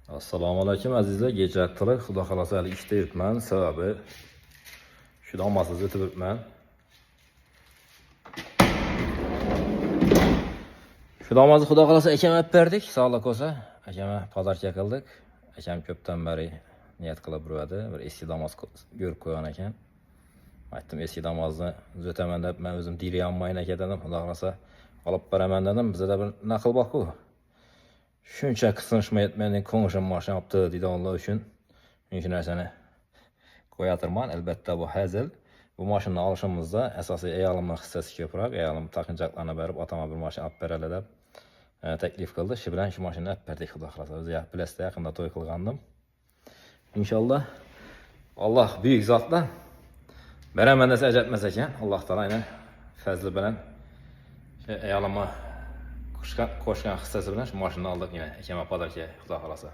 Assalomu alaykum azizlar. Kecha qilib xudo xolasa hali ishda yuribman. Sababi shu omadsiz o'tib yuribman. Shu omadsiz xudo xolasa akam olib berdik. Sog'lik bo'lsa, akama pazarcha qildik. Akam ko'pdan beri niyat qilib turadi. Bir eski damoz ko'rib qo'ygan ekan. Aytdim eski damozni o'taman deb men o'zim diri olmayman ekan, xudo xolasa olib beraman dedim. Bizda bir naql bor-ku. Shuncha qisnishmayotmaning ko'nglim mashina olibdi deydi Alloh uchun. Shuning narsani qo'yatirman. Albatta bu hazil. Bu mashinani olishimizda asosiy ayolimning hissasi ko'proq. Ayolim taqinchoqlarni berib, otama bir mashina olib beradi deb taklif qildi. Shu bilan shu mashinani olib berdik xudo xolasa. O'zi bilasizlar, yaqinda to'y qilgandim. Inshaalloh Alloh buyuk zotdan beraman desa ajratmas ekan. Alloh taoloning fazli bilan ayolimga qo'shgan hissasi bilan shu mashinani oldik yine. Akama pazarga xudo xolasa.